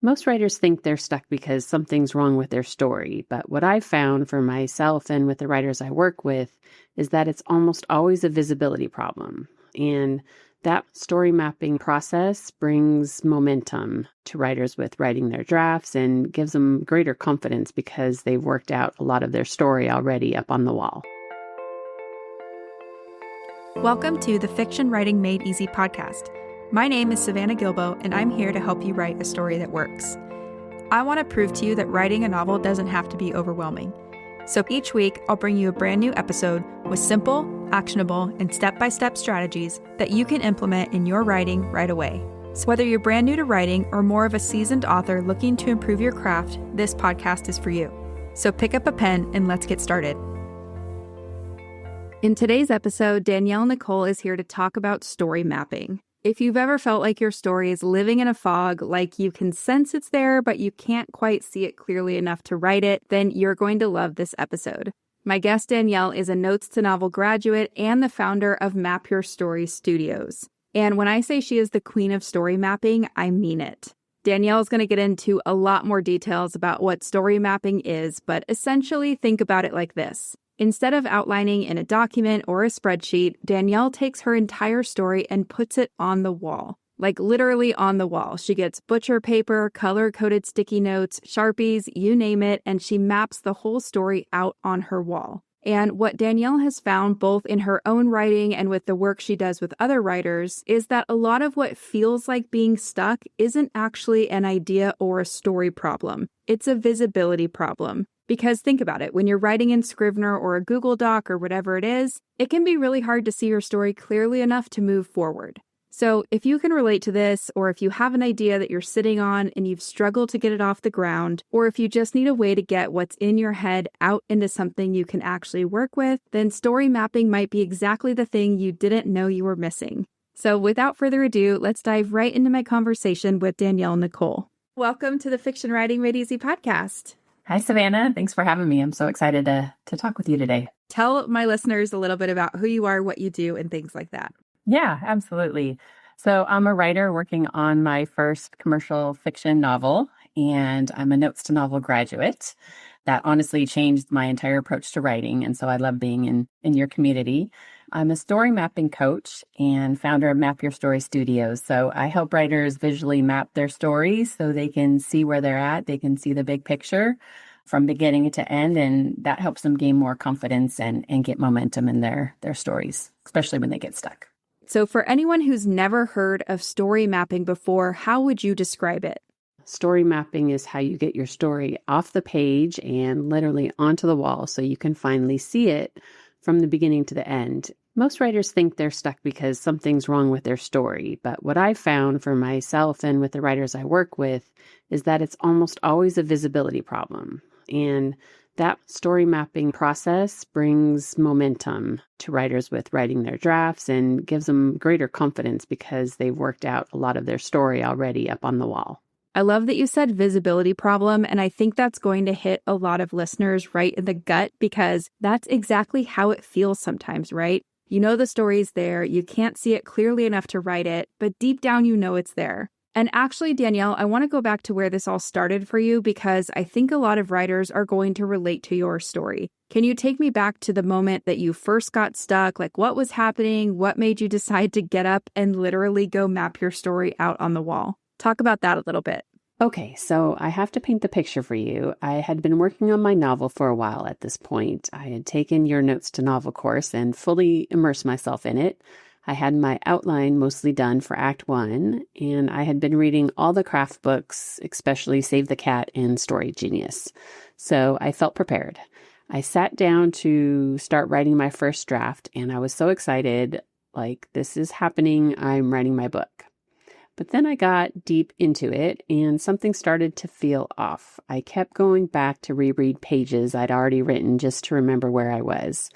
Most writers think they're stuck because something's wrong with their story, but what I've found for myself and with the writers I work with is that it's almost always a visibility problem. And that story mapping process brings momentum to writers with writing their drafts and gives them greater confidence because they've worked out a lot of their story already up on the wall. Welcome to the Fiction Writing Made Easy podcast. My name is Savannah Gilbo, and I'm here to help you write a story that works. I want to prove to you that writing a novel doesn't have to be overwhelming. So each week, I'll bring you a brand new episode with simple, actionable, and step-by-step strategies that you can implement in your writing right away. So whether you're brand new to writing or more of a seasoned author looking to improve your craft, this podcast is for you. So pick up a pen and let's get started. In today's episode, Danyel Nicole is here to talk about story mapping. If you've ever felt like your story is living in a fog, like you can sense it's there, but you can't quite see it clearly enough to write it, then you're going to love this episode. My guest Danyel is a Notes to Novel graduate and the founder of Map Your Story Studios. And when I say she is the queen of story mapping, I mean it. Danyel is going to get into a lot more details about what story mapping is, but essentially think about it like this. Instead of outlining in a document or a spreadsheet, Danyel takes her entire story and puts it on the wall. Like literally on the wall. She gets butcher paper, color-coded sticky notes, Sharpies, you name it, and she maps the whole story out on her wall. And what Danyel has found both in her own writing and with the work she does with other writers is that a lot of what feels like being stuck isn't actually an idea or a story problem. It's a visibility problem. Because think about it, when you're writing in Scrivener or a Google Doc or whatever it is, it can be really hard to see your story clearly enough to move forward. So if you can relate to this, or if you have an idea that you're sitting on and you've struggled to get it off the ground, or if you just need a way to get what's in your head out into something you can actually work with, then story mapping might be exactly the thing you didn't know you were missing. So without further ado, let's dive right into my conversation with Danyel Nicole. Welcome to the Fiction Writing Made Easy podcast. Hi, Savannah. Thanks for having me. I'm so excited to talk with you today. Tell my listeners a little bit about who you are, what you do, and things like that. Yeah, absolutely. So I'm a writer working on my first commercial fiction novel, and I'm a Notes to Novel graduate. That honestly changed my entire approach to writing, and so I love being in your community. I'm a story mapping coach and founder of Map Your Story Studios. So I help writers visually map their stories so they can see where they're at. They can see the big picture from beginning to end, and that helps them gain more confidence and get momentum in their stories, especially when they get stuck. So for anyone who's never heard of story mapping before, how would you describe it? Story mapping is how you get your story off the page and literally onto the wall so you can finally see it from the beginning to the end. Most writers think they're stuck because something's wrong with their story, but what I've found for myself and with the writers I work with is that it's almost always a visibility problem. And that story mapping process brings momentum to writers with writing their drafts and gives them greater confidence because they've worked out a lot of their story already up on the wall. I love that you said visibility problem, and I think that's going to hit a lot of listeners right in the gut because that's exactly how it feels sometimes, right? You know the story's there, you can't see it clearly enough to write it, but deep down you know it's there. And actually, Danyel, I want to go back to where this all started for you because I think a lot of writers are going to relate to your story. Can you take me back to the moment that you first got stuck? Like what was happening? What made you decide to get up and literally go map your story out on the wall? Talk about that a little bit. Okay, so I have to paint the picture for you. I had been working on my novel for a while at this point. I had taken your Notes to Novel course and fully immersed myself in it. I had my outline mostly done for Act 1, and I had been reading all the craft books, especially Save the Cat and Story Genius. So I felt prepared. I sat down to start writing my first draft, and I was so excited, like, this is happening, I'm writing my book. But then I got deep into it, and something started to feel off. I kept going back to reread pages I'd already written just to remember where I was.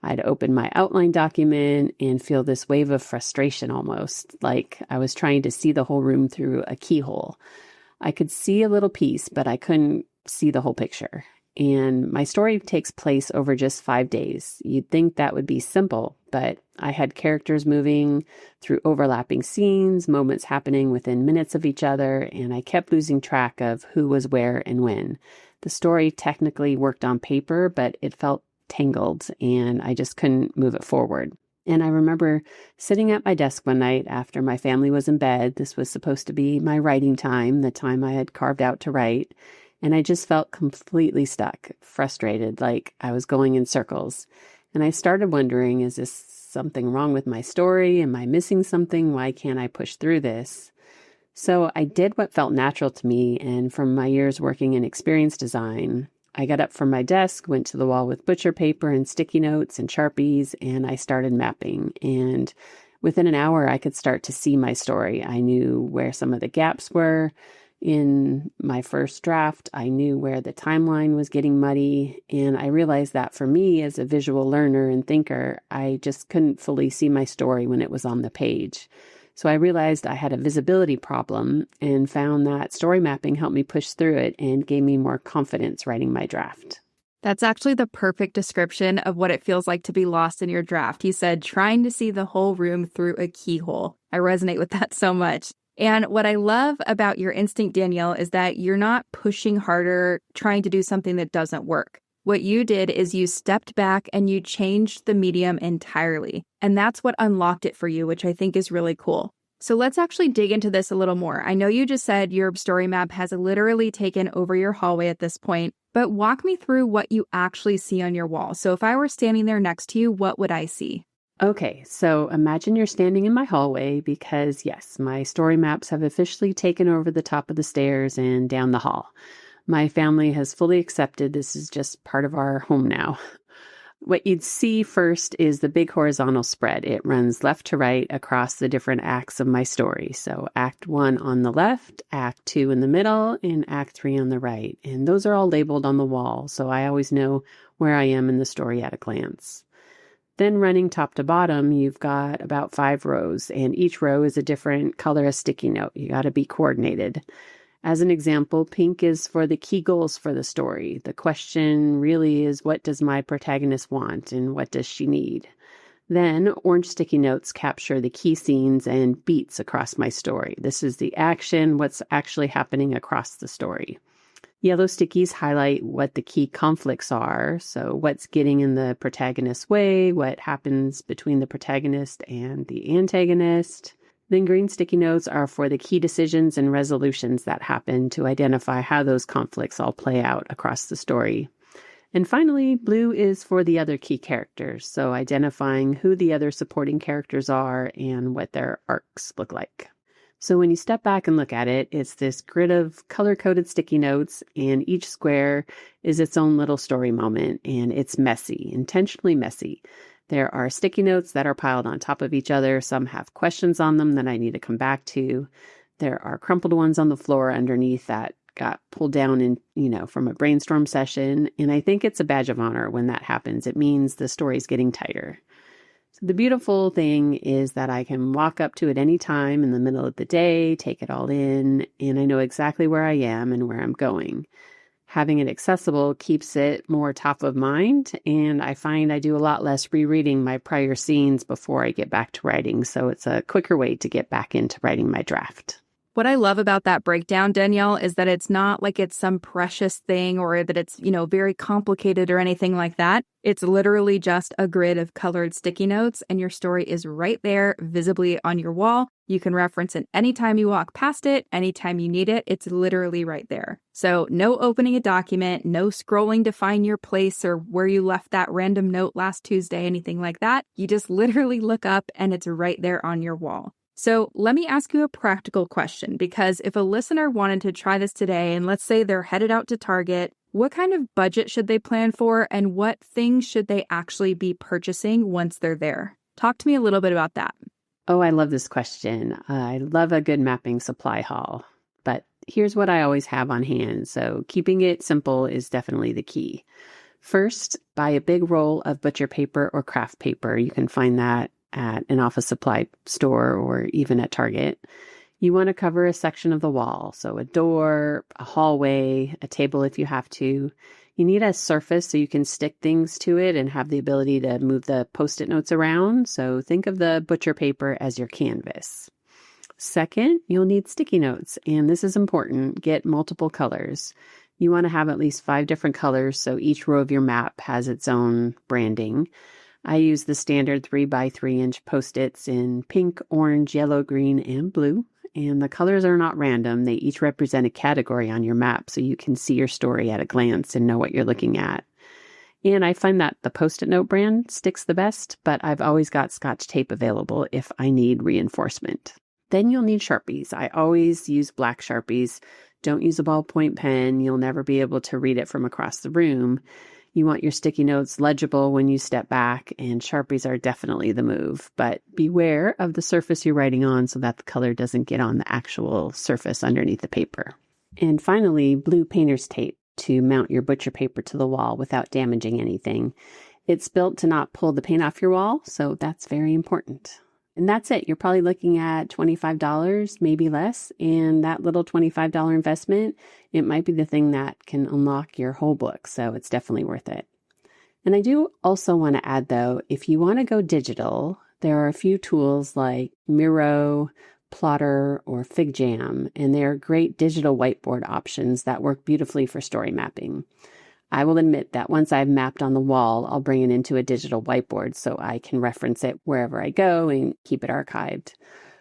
I'd open my outline document and feel this wave of frustration almost, like I was trying to see the whole room through a keyhole. I could see a little piece, but I couldn't see the whole picture. and my story takes place over just 5 days. You'd think that would be simple, but I had characters moving through overlapping scenes, moments happening within minutes of each other, and I kept losing track of who was where and when. The story technically worked on paper, but it felt tangled, and I just couldn't move it forward. And I remember sitting at my desk one night after my family was in bed. This was supposed to be my writing time, the time I had carved out to write. And I just felt completely stuck, frustrated, like I was going in circles. And I started wondering, is this something wrong with my story? Am I missing something? Why can't I push through this? So I did what felt natural to me. And from my years working in experience design, I got up from my desk, went to the wall with butcher paper and sticky notes and Sharpies, and I started mapping. And within an hour, I could start to see my story. I knew where some of the gaps were in my first draft. I knew where the timeline was getting muddy. And I realized that for me as a visual learner and thinker, I just couldn't fully see my story when it was on the page. So I realized I had a visibility problem and found that story mapping helped me push through it and gave me more confidence writing my draft. That's actually the perfect description of what it feels like to be lost in your draft. You said trying to see the whole room through a keyhole. I resonate with that so much. And what I love about your instinct, Danyel, is that you're not pushing harder, trying to do something that doesn't work. What you did is you stepped back and you changed the medium entirely. And that's what unlocked it for you, which I think is really cool. So let's actually dig into this a little more. I know you just said your story map has literally taken over your hallway at this point, but walk me through what you actually see on your wall. So if I were standing there next to you, what would I see? Okay, so imagine you're standing in my hallway because, yes, my story maps have officially taken over the top of the stairs and down the hall. My family has fully accepted this is just part of our home now. What you'd see first is the big horizontal spread. It runs left to right across the different acts of my story. So Act 1 on the left, Act 2 in the middle, and Act 3 on the right. And those are all labeled on the wall, so I always know where I am in the story at a glance. Then running top to bottom, you've got about 5 rows, and each row is a different color of sticky note. You got to be coordinated. As an example, pink is for the key goals for the story. The question really is, what does my protagonist want and what does she need? Then orange sticky notes capture the key scenes and beats across my story. This is the action, what's actually happening across the story. Yellow stickies highlight what the key conflicts are. So what's getting in the protagonist's way, what happens between the protagonist and the antagonist. Then green sticky notes are for the key decisions and resolutions that happen to identify how those conflicts all play out across the story. And finally, blue is for the other key characters, so identifying who the other supporting characters are and what their arcs look like. So when you step back and look at it, it's this grid of color-coded sticky notes, and each square is its own little story moment, and it's messy, intentionally messy. There are sticky notes that are piled on top of each other. Some have questions on them that I need to come back to. There are crumpled ones on the floor underneath that got pulled down from a brainstorm session. And I think it's a badge of honor when that happens. It means the story's getting tighter. So the beautiful thing is that I can walk up to it any time in the middle of the day, take it all in, and I know exactly where I am and where I'm going. Having it accessible keeps it more top of mind, and I find I do a lot less rereading my prior scenes before I get back to writing, so it's a quicker way to get back into writing my draft. What I love about that breakdown, Danyel, is that it's not like it's some precious thing or that it's, very complicated or anything like that. It's literally just a grid of colored sticky notes, and your story is right there, visibly on your wall. You can reference it anytime you walk past it, anytime you need it. It's literally right there. So no opening a document, no scrolling to find your place or where you left that random note last Tuesday, anything like that. You just literally look up and it's right there on your wall. So let me ask you a practical question, because if a listener wanted to try this today, and let's say they're headed out to Target, what kind of budget should they plan for, and what things should they actually be purchasing once they're there? Talk to me a little bit about that. Oh, I love this question. I love a good mapping supply haul, but here's what I always have on hand. So keeping it simple is definitely the key. First, buy a big roll of butcher paper or craft paper. You can find that at an office supply store or even at Target. You want to cover a section of the wall, so a door, a hallway, a table if you have to. You need a surface so you can stick things to it and have the ability to move the Post-it notes around. So think of the butcher paper as your canvas. Second, you'll need sticky notes, and this is important. Get multiple colors. You want to have at least 5 different colors so each row of your map has its own branding. I use the standard 3 by 3 inch Post-its in pink, orange, yellow, green, and blue. And the colors are not random. They each represent a category on your map so you can see your story at a glance and know what you're looking at. And I find that the Post-it note brand sticks the best, but I've always got Scotch tape available if I need reinforcement. Then you'll need Sharpies. I always use black Sharpies. Don't use a ballpoint pen. You'll never be able to read it from across the room. You want your sticky notes legible when you step back, and Sharpies are definitely the move. But beware of the surface you're writing on so that the color doesn't get on the actual surface underneath the paper. And finally, blue painter's tape to mount your butcher paper to the wall without damaging anything. It's built to not pull the paint off your wall, so that's very important. And that's it. You're probably looking at $25, maybe less. And that little $25 investment, it might be the thing that can unlock your whole book. So it's definitely worth it. And I do also want to add, though, if you want to go digital, there are a few tools like Miro, Plotter, or FigJam, and they are great digital whiteboard options that work beautifully for story mapping. I will admit that once I've mapped on the wall, I'll bring it into a digital whiteboard so I can reference it wherever I go and keep it archived.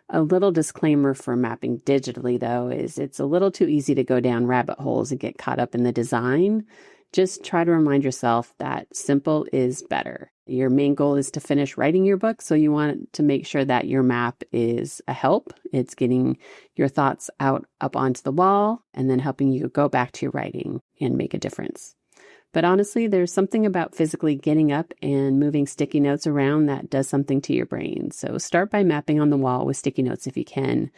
A little disclaimer for mapping digitally, though, is it's a little too easy to go down rabbit holes and get caught up in the design. Just try to remind yourself that simple is better. Your main goal is to finish writing your book, so you want to make sure that your map is a help. It's getting your thoughts out up onto the wall and then helping you go back to your writing and make a difference. But honestly, there's something about physically getting up and moving sticky notes around that does something to your brain. So start by mapping on the wall with sticky notes if you can,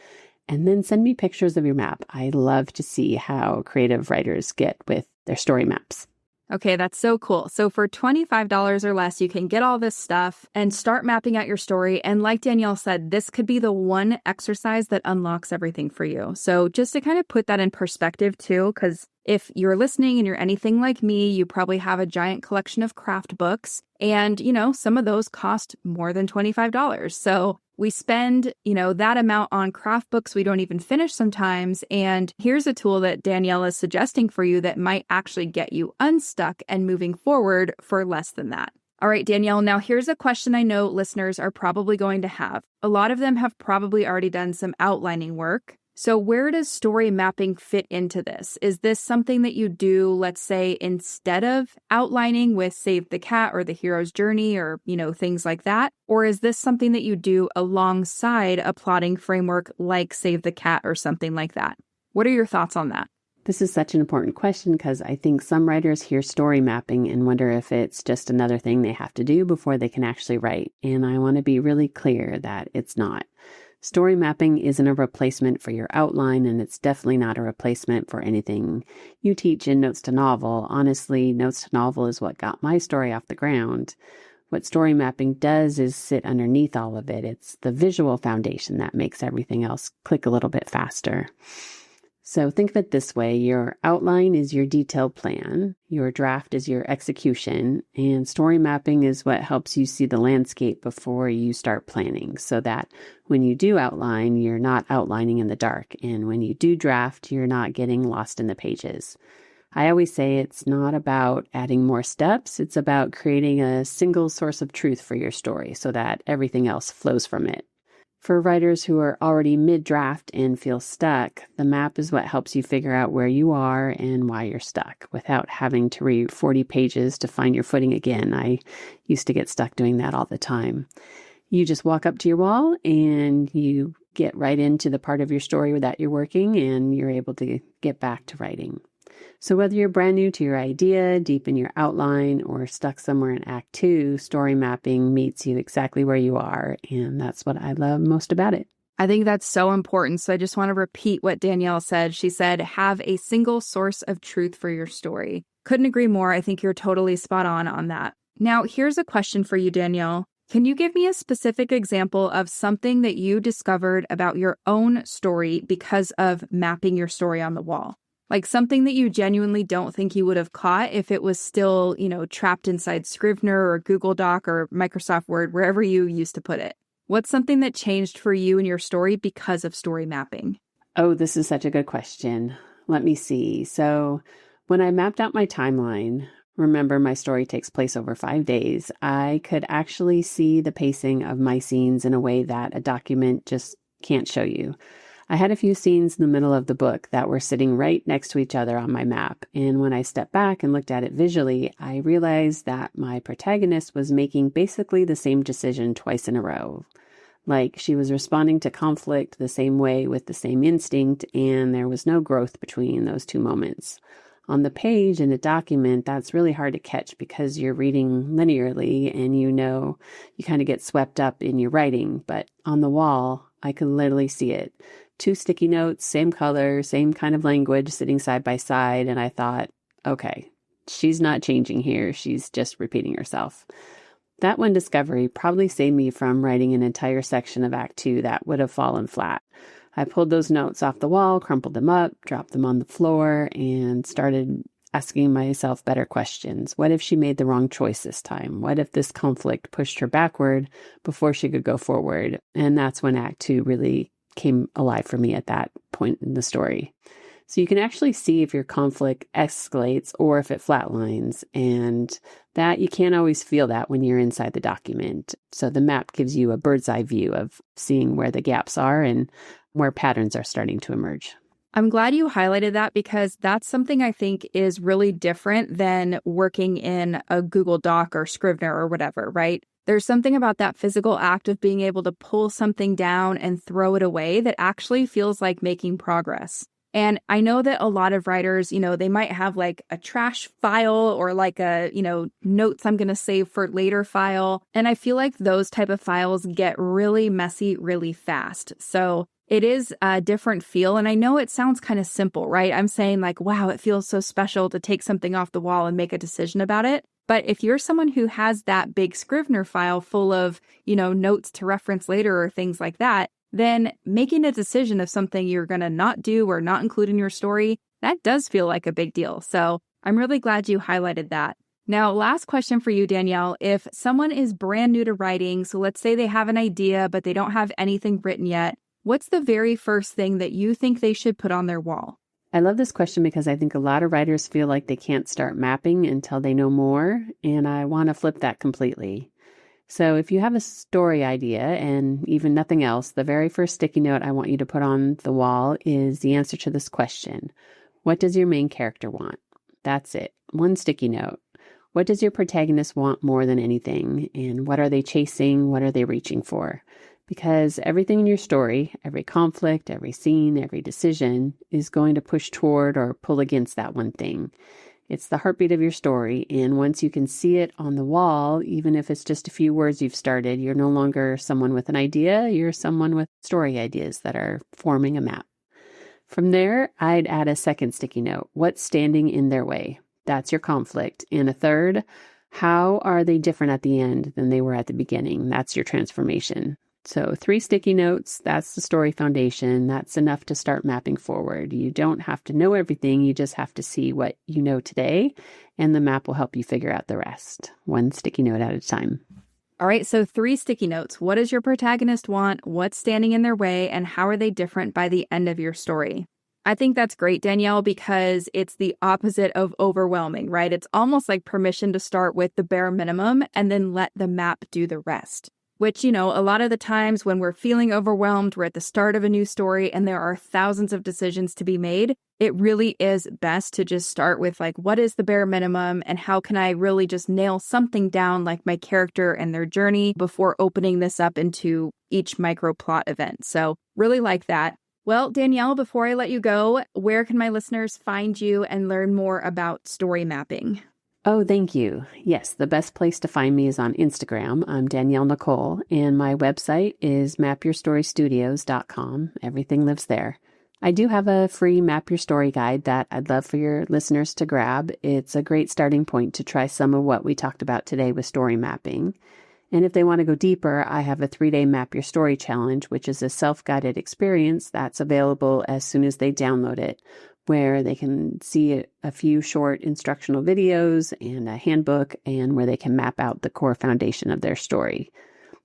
and then send me pictures of your map. I love to see how creative writers get with their story maps. Okay, that's so cool. So for $25 or less, you can get all this stuff and start mapping out your story. And like Danielle said, this could be the one exercise that unlocks everything for you. So just to kind of put that in perspective too, because if you're listening and you're anything like me, you probably have a giant collection of craft books. And, some of those cost more than $25. So we spend, that amount on craft books we don't even finish sometimes. And here's a tool that Danielle is suggesting for you that might actually get you unstuck and moving forward for less than that. All right, Danielle, now here's a question I know listeners are probably going to have. A lot of them have probably already done some outlining work. So where does story mapping fit into this? Is this something that you do, let's say, instead of outlining with Save the Cat or The Hero's Journey or, things like that? Or is this something that you do alongside a plotting framework like Save the Cat or something like that? What are your thoughts on that? This is such an important question because I think some writers hear story mapping and wonder if it's just another thing they have to do before they can actually write. And I want to be really clear that it's not. Story mapping isn't a replacement for your outline, and it's definitely not a replacement for anything you teach in Notes to Novel. Honestly, Notes to Novel is what got my story off the ground. What story mapping does is sit underneath all of it. It's the visual foundation that makes everything else click a little bit faster. So think of it this way. Your outline is your detailed plan. Your draft is your execution. And story mapping is what helps you see the landscape before you start planning so that when you do outline, you're not outlining in the dark. And when you do draft, you're not getting lost in the pages. I always say it's not about adding more steps. It's about creating a single source of truth for your story so that everything else flows from it. For writers who are already mid-draft and feel stuck, the map is what helps you figure out where you are and why you're stuck without having to read 40 pages to find your footing again. I used to get stuck doing that all the time. You just walk up to your wall and you get right into the part of your story that you're working and you're able to get back to writing. So whether you're brand new to your idea, deep in your outline, or stuck somewhere in Act 2, story mapping meets you exactly where you are, and that's what I love most about it. I think that's so important. So I just want to repeat what Danielle said. She said, have a single source of truth for your story. Couldn't agree more. I think you're totally spot on that. Now, here's a question for you, Danielle. Can you give me a specific example of something that you discovered about your own story because of mapping your story on the wall? Like something that you genuinely don't think you would have caught if it was still, trapped inside Scrivener or Google Doc or Microsoft Word, wherever you used to put it. What's something that changed for you and your story because of story mapping? Oh, this is such a good question. Let me see. So when I mapped out my timeline, remember my story takes place over 5 days, I could actually see the pacing of my scenes in a way that a document just can't show you. I had a few scenes in the middle of the book that were sitting right next to each other on my map. And when I stepped back and looked at it visually, I realized that my protagonist was making basically the same decision twice in a row. Like she was responding to conflict the same way with the same instinct, and there was no growth between those two moments. On the page in a document, that's really hard to catch because you're reading linearly and you kind of get swept up in your writing. But on the wall, I could literally see it. 2 sticky notes, same color, same kind of language sitting side by side. And I thought, okay, she's not changing here. She's just repeating herself. That one discovery probably saved me from writing an entire section of Act 2 that would have fallen flat. I pulled those notes off the wall, crumpled them up, dropped them on the floor, and started asking myself better questions. What if she made the wrong choice this time? What if this conflict pushed her backward before she could go forward? And that's when Act 2 really came alive for me at that point in the story. So you can actually see if your conflict escalates or if it flatlines, and that you can't always feel that when you're inside the document. So the map gives you a bird's eye view of seeing where the gaps are and where patterns are starting to emerge. I'm glad you highlighted that because that's something I think is really different than working in a Google Doc or Scrivener or whatever, right? There's something about that physical act of being able to pull something down and throw it away that actually feels like making progress. And I know that a lot of writers, they might have like a trash file or like a, notes I'm going to save for later file. And I feel like those type of files get really messy really fast. So it is a different feel. And I know it sounds kind of simple, right? I'm saying like, wow, it feels so special to take something off the wall and make a decision about it. But if you're someone who has that big Scrivener file full of, notes to reference later or things like that, then making a decision of something you're going to not do or not include in your story, that does feel like a big deal. So I'm really glad you highlighted that. Now, last question for you, Danyel. If someone is brand new to writing, so let's say they have an idea, but they don't have anything written yet, what's the very first thing that you think they should put on their wall? I love this question because I think a lot of writers feel like they can't start mapping until they know more, and I want to flip that completely. So if you have a story idea and even nothing else, the very first sticky note I want you to put on the wall is the answer to this question. What does your main character want? That's it. One sticky note. What does your protagonist want more than anything? And what are they chasing? What are they reaching for? Because everything in your story, every conflict, every scene, every decision is going to push toward or pull against that one thing. It's the heartbeat of your story, and once you can see it on the wall, even if it's just a few words you've started, you're no longer someone with an idea, you're someone with story ideas that are forming a map. From there, I'd add a second sticky note. What's standing in their way? That's your conflict. And a third, how are they different at the end than they were at the beginning? That's your transformation. So 3 sticky notes, that's the story foundation. That's enough to start mapping forward. You don't have to know everything. You just have to see what you know today, and the map will help you figure out the rest, 1 sticky note at a time. All right, so 3 sticky notes. What does your protagonist want? What's standing in their way? And how are they different by the end of your story? I think that's great, Danyel, because it's the opposite of overwhelming, right? It's almost like permission to start with the bare minimum and then let the map do the rest. Which, a lot of the times when we're feeling overwhelmed, we're at the start of a new story and there are thousands of decisions to be made, it really is best to just start with like, what is the bare minimum and how can I really just nail something down like my character and their journey before opening this up into each micro plot event. So really like that. Well, Danyel, before I let you go, where can my listeners find you and learn more about story mapping? Oh, thank you. Yes, the best place to find me is on Instagram. I'm Danyel Nicole, and my website is mapyourstorystudios.com. Everything lives there. I do have a free Map Your Story guide that I'd love for your listeners to grab. It's a great starting point to try some of what we talked about today with story mapping. And if they want to go deeper, I have a 3-day Map Your Story challenge, which is a self-guided experience that's available as soon as they download it, where they can see a few short instructional videos and a handbook, and where they can map out the core foundation of their story.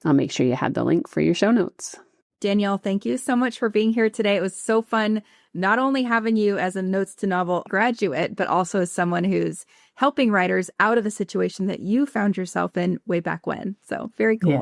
I'll make sure you have the link for your show notes. Danyel, thank you so much for being here today. It was so fun not only having you as a Notes to Novel graduate, but also as someone who's helping writers out of the situation that you found yourself in way back when. So very cool. Yeah,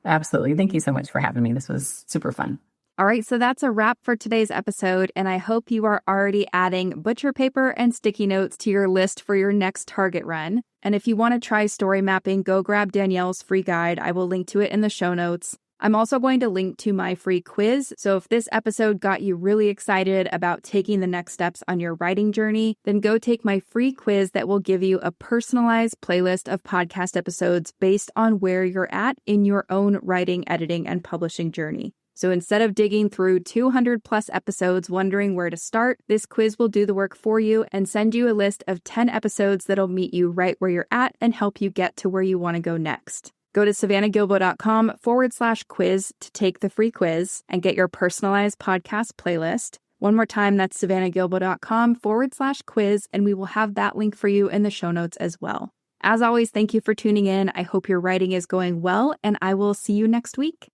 absolutely. Thank you so much for having me. This was super fun. All right, so that's a wrap for today's episode, and I hope you are already adding butcher paper and sticky notes to your list for your next target run. And if you want to try story mapping, go grab Danielle's free guide. I will link to it in the show notes. I'm also going to link to my free quiz, so if this episode got you really excited about taking the next steps on your writing journey, then go take my free quiz that will give you a personalized playlist of podcast episodes based on where you're at in your own writing, editing, and publishing journey. So instead of digging through 200 plus episodes wondering where to start, this quiz will do the work for you and send you a list of 10 episodes that'll meet you right where you're at and help you get to where you want to go next. Go to savannahgilbo.com/quiz to take the free quiz and get your personalized podcast playlist. One more time, that's savannahgilbo.com/quiz, and we will have that link for you in the show notes as well. As always, thank you for tuning in. I hope your writing is going well, and I will see you next week.